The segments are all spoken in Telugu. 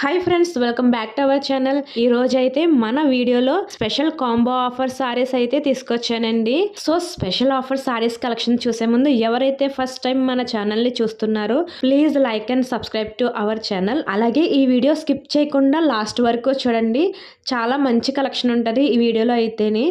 Hi friends, welcome back to our channel. ఈ రోజు అయితే మన వీడియోలో స్పెషల్ కాంబో ఆఫర్ సారీస్ అయితే తీసుకొచ్చానండి. So special offer sarees collection చూసే ముందు ఎవరైతే ఫస్ట్ టైం మన ఛానల్ ని చూస్తున్నారో please like and subscribe to our channel. అలాగే ఈ వీడియో స్కిప్ చేయకుండా లాస్ట్ వరకు చూడండి, చాలా మంచి కలెక్షన్ ఉంటుంది ఈ వీడియోలో అయితేనే.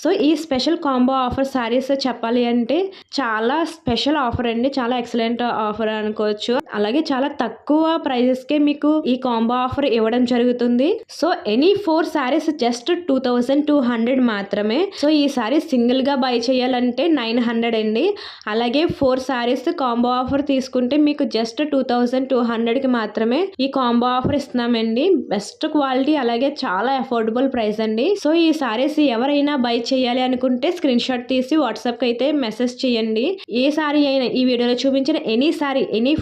సో ఈ స్పెషల్ కాంబో ఆఫర్ సారీస్ చెప్పాలి అంటే చాలా స్పెషల్ ఆఫర్ అండి, చాలా ఎక్సలెంట్ ఆఫర్ అనుకోవచ్చు. అలాగే చాలా తక్కువ ప్రైజెస్కే మీకు ఈ కాంబో ఆఫర్ ఇవ్వడం జరుగుతుంది. సో ఎనీ 4 సారీస్ జస్ట్ 2200 మాత్రమే. సో ఈ సారీ సింగిల్ గా బై చేయాలంటే 900 అండి. అలాగే 4 సారీస్ కాంబో ఆఫర్ తీసుకుంటే మీకు జస్ట్ 2200 కి మాత్రమే ఈ కాంబో ఆఫర్ ఇస్తున్నామండి. బెస్ట్ క్వాలిటీ, అలాగే చాలా అఫోర్డబుల్ ప్రైస్ అండి. సో ఈ సారీస్ ఎవరైనా బై చేయాలి అనుకుంటే స్క్రీన్ షాట్ తీసి వాట్సాప్ కి అయితే మెసేజ్ చేయండి. ఏ సారీ అయినా ఈ వీడియోలో చూపించిన ఎనీ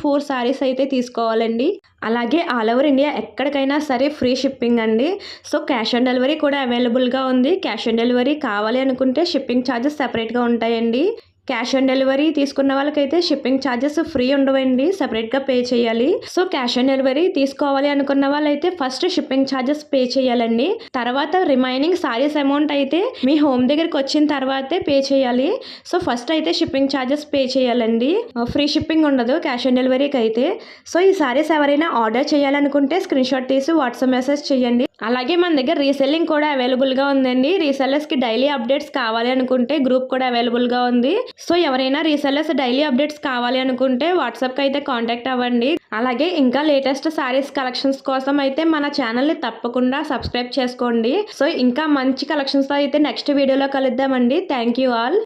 4 సారీస్ అయితే తీసుకోవాలండి. అలాగే ఆల్ ఓవర్ ఇండియా ఎక్కడికైనా సరే ఫ్రీ షిప్పింగ్ అండి. సో క్యాష్ ఆన్ డెలివరీ కూడా అవైలబుల్గా ఉంది. క్యాష్ ఆన్ డెలివరీ కావాలి అనుకుంటే షిప్పింగ్ ఛార్జెస్ సెపరేట్గా ఉంటాయండి. క్యాష్ ఆన్ డెలివరీ తీసుకున్న వాళ్ళకైతే షిప్పింగ్ ఛార్జెస్ ఫ్రీ ఉండవండి, సెపరేట్గా పే చేయాలి. సో క్యాష్ ఆన్ డెలివరీ తీసుకోవాలి అనుకున్న వాళ్ళైతే ఫస్ట్ షిప్పింగ్ ఛార్జెస్ పే చేయాలండి. తర్వాత రిమైనింగ్ సారీస్ అమౌంట్ అయితే మీ హోమ్ దగ్గరికి వచ్చిన తర్వాతే పే చేయాలి. సో ఫస్ట్ అయితే షిప్పింగ్ ఛార్జెస్ పే చేయాలండి, ఫ్రీ షిప్పింగ్ ఉండదు క్యాష్ ఆన్ డెలివరీకి అయితే. సో ఈ సారీస్ ఎవరైనా ఆర్డర్ చేయాలనుకుంటే స్క్రీన్ షాట్ తీసి వాట్సాప్ మెసేజ్ చేయండి. అలాగే మన దగ్గర రీసెల్లింగ్ కూడా అవైలబుల్గా ఉందండి. రీసెల్లర్స్కి డైలీ అప్డేట్స్ కావాలి అనుకుంటే గ్రూప్ కూడా అవైలబుల్గా ఉంది. సో ఎవరైనా రీసెల్లర్స్ డైలీ అప్డేట్స్ కావాలి అనుకుంటే వాట్సాప్కి అయితే కాంటాక్ట్ అవ్వండి. అలాగే ఇంకా లేటెస్ట్ సారీస్ కలెక్షన్స్ కోసం అయితే మన ఛానల్ని తప్పకుండా సబ్స్క్రైబ్ చేసుకోండి. సో ఇంకా మంచి కలెక్షన్స్తో అయితే నెక్స్ట్ వీడియోలో కలుద్దామండి. Thank you all.